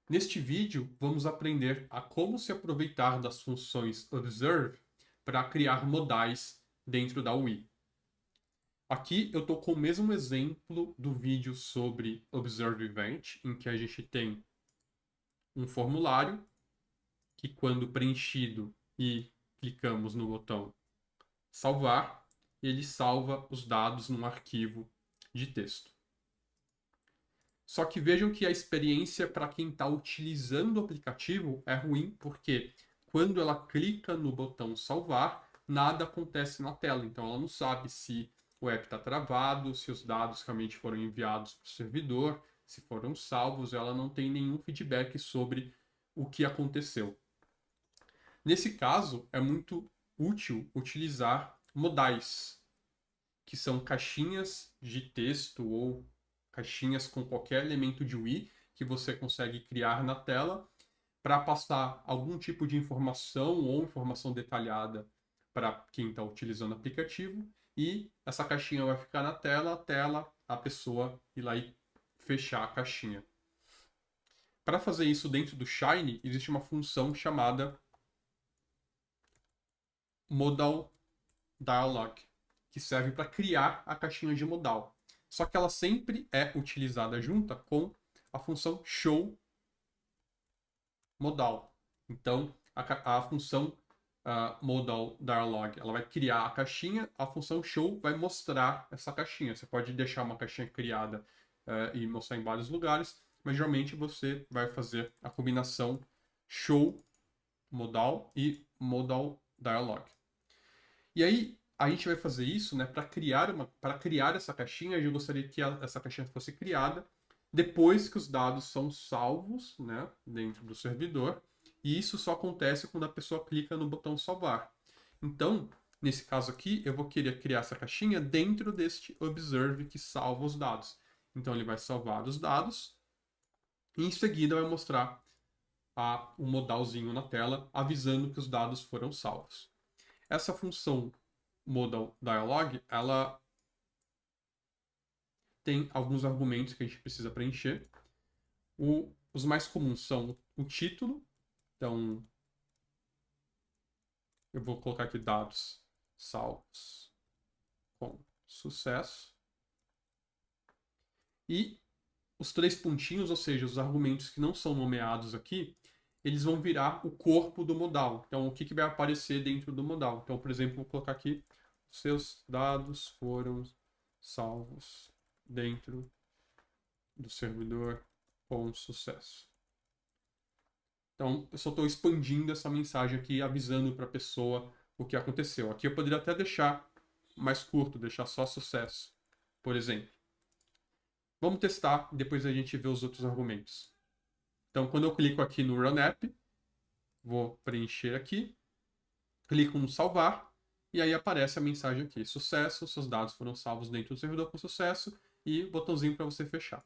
Neste vídeo, vamos aprender a como se aproveitar das funções observe para criar modais dentro da UI. Aqui eu estou com o mesmo exemplo do vídeo sobre Observe Event, em que a gente tem um formulário que, quando preenchido e clicamos no botão salvar, ele salva os dados num arquivo de texto. Só que vejam que a experiência para quem está utilizando o aplicativo é ruim, porque quando ela clica no botão salvar, nada acontece na tela. Então ela não sabe se o app está travado, se os dados realmente foram enviados para o servidor, se foram salvos, ela não tem nenhum feedback sobre o que aconteceu. Nesse caso, é muito útil utilizar modais, que são caixinhas de texto ou caixinhas com qualquer elemento de UI que você consegue criar na tela para passar algum tipo de informação ou informação detalhada para quem está utilizando o aplicativo, e essa caixinha vai ficar na tela, a pessoa ir lá e fechar a caixinha. Para fazer isso dentro do Shine, existe uma função chamada Modal Dialog, que serve para criar a caixinha de modal. Só que ela sempre é utilizada junta com a função show modal. Então, a função modal dialog, ela vai criar a caixinha, a função show vai mostrar essa caixinha. Você pode deixar uma caixinha criada e mostrar em vários lugares, mas geralmente você vai fazer a combinação show modal e modal dialog. E aí, a gente vai fazer isso, né, para criar essa caixinha. Eu gostaria que essa caixinha fosse criada depois que os dados são salvos, né, dentro do servidor, e isso só acontece quando a pessoa clica no botão salvar. Então, nesse caso aqui, eu vou querer criar essa caixinha dentro deste observe que salva os dados. Então, ele vai salvar os dados e em seguida vai mostrar um modalzinho na tela avisando que os dados foram salvos. Essa função Modal Dialog, ela tem alguns argumentos que a gente precisa preencher. Os mais comuns são o título, então eu vou colocar aqui dados salvos com sucesso. E os três pontinhos, ou seja, os argumentos que não são nomeados aqui, eles vão virar o corpo do modal. Então, o que vai aparecer dentro do modal? Então, por exemplo, vou colocar aqui: seus dados foram salvos dentro do servidor com sucesso. Então, eu só estou expandindo essa mensagem aqui, avisando para a pessoa o que aconteceu. Aqui eu poderia até deixar mais curto, deixar só sucesso, por exemplo. Vamos testar, depois a gente vê os outros argumentos. Então, quando eu clico aqui no Run App, vou preencher aqui, clico no salvar, e aí aparece a mensagem aqui: sucesso, seus dados foram salvos dentro do servidor com sucesso, e botãozinho para você fechar.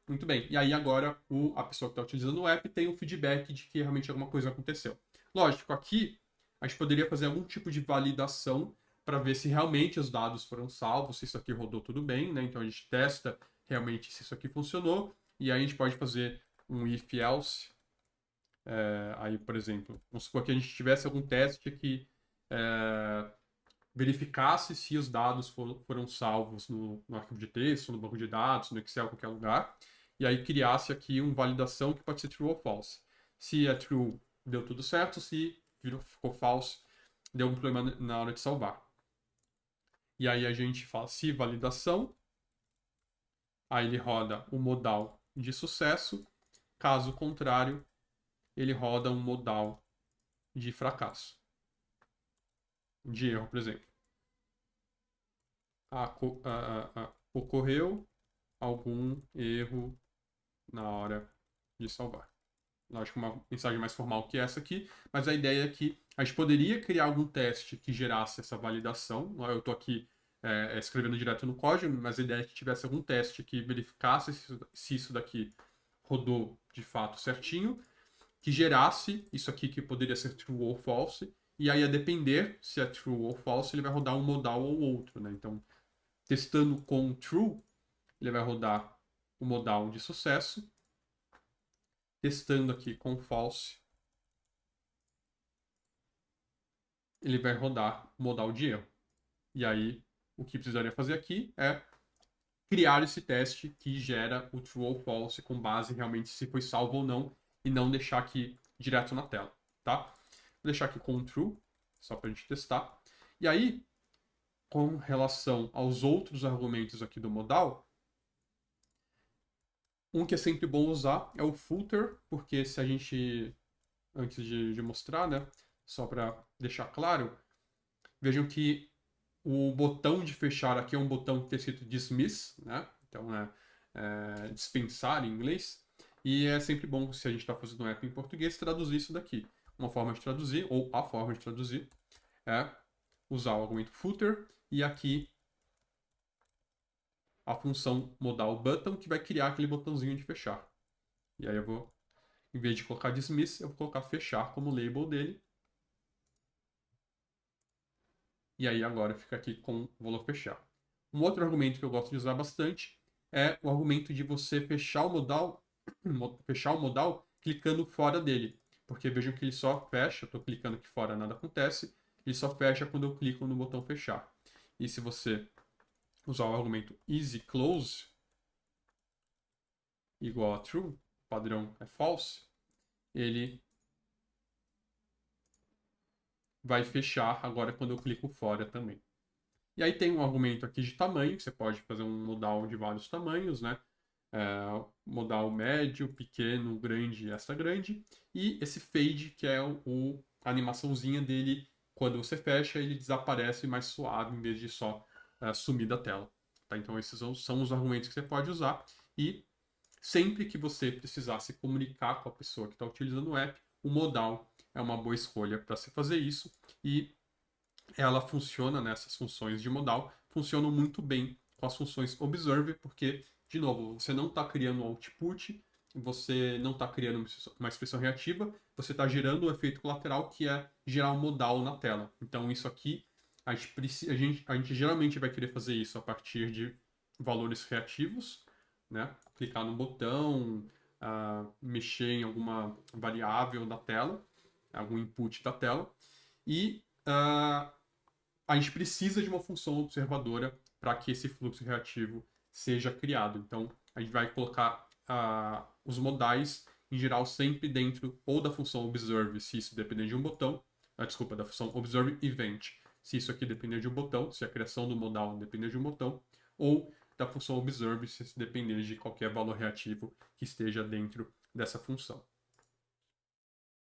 Muito bem. E aí agora a pessoa que está utilizando o app tem um feedback de que realmente alguma coisa aconteceu. Lógico, aqui a gente poderia fazer algum tipo de validação para ver se realmente os dados foram salvos, se isso aqui rodou tudo bem, né? Então a gente testa realmente se isso aqui funcionou, e aí a gente pode fazer um if-else. Aí, por exemplo, vamos supor que a gente tivesse algum teste que verificasse se os dados foram salvos no arquivo de texto, no banco de dados, no Excel, qualquer lugar, e aí criasse aqui uma validação que pode ser true ou false. Se é true, deu tudo certo; se ficou false, deu um problema na hora de salvar. E aí a gente fala se validação, aí ele roda o modal de sucesso; caso contrário, ele roda um modal de fracasso, de erro, por exemplo. Ocorreu algum erro na hora de salvar. Lógico, uma mensagem mais formal que essa aqui, mas a ideia é que a gente poderia criar algum teste que gerasse essa validação. Eu estou aqui escrevendo direto no código, mas a ideia é que tivesse algum teste que verificasse se isso daqui rodou de fato certinho, que gerasse isso aqui que poderia ser true ou false, e aí a depender se é true ou false, ele vai rodar um modal ou outro, né? Então, testando com true, ele vai rodar o modal de sucesso. testando aqui com false, ele vai rodar o modal de erro. E aí, o que precisaria fazer aqui é criar esse teste que gera o true ou false com base realmente se foi salvo ou não, e não deixar aqui direto na tela, tá? Vou deixar aqui com true, só para a gente testar. E aí, com relação aos outros argumentos aqui do modal, um que é sempre bom usar é o footer, porque se a gente, antes de mostrar, né, só para deixar claro, vejam que o botão de fechar aqui é um botão que tem escrito dismiss, né? Então é dispensar em inglês. E é sempre bom, se a gente está fazendo um app em português, traduzir isso daqui. Uma forma de traduzir, ou a forma de traduzir, é usar o argumento footer e aqui a função modal button, que vai criar aquele botãozinho de fechar. E aí eu vou, em vez de colocar dismiss, eu vou colocar fechar como label dele. E aí agora fica aqui com o valor fechar. Um outro argumento que eu gosto de usar bastante é o argumento de você fechar o modal clicando fora dele. Porque vejam que ele só fecha, estou clicando aqui fora, nada acontece, ele só fecha quando eu clico no botão fechar. E se você usar o argumento easy close igual a true, o padrão é false, ele vai fechar agora quando eu clico fora também. E aí tem um argumento aqui de tamanho, que você pode fazer um modal de vários tamanhos, né? Modal médio, pequeno, grande, extra grande. E esse fade, que é a animaçãozinha dele, quando você fecha, ele desaparece mais suave, em vez de só sumir da tela. Tá? Então esses são os argumentos que você pode usar. E sempre que você precisar se comunicar com a pessoa que está utilizando o app, o modal é uma boa escolha para se fazer isso. E ela funciona nessas funções de modal, funcionam muito bem com as funções observe, porque, de novo, você não está criando um output, você não está criando uma expressão reativa, você está gerando um efeito colateral que é gerar um modal na tela. Então, isso aqui, a gente geralmente vai querer fazer isso a partir de valores reativos, né? Clicar no botão, mexer em alguma variável da tela, algum input da tela, e a gente precisa de uma função observadora para que esse fluxo reativo seja criado. Então, a gente vai colocar os modais, em geral, sempre dentro ou da função observe, se isso depender de um botão, desculpa, da função observe event, se isso aqui depender de um botão, se a criação do modal depender de um botão, ou da função observe, se isso depender de qualquer valor reativo que esteja dentro dessa função.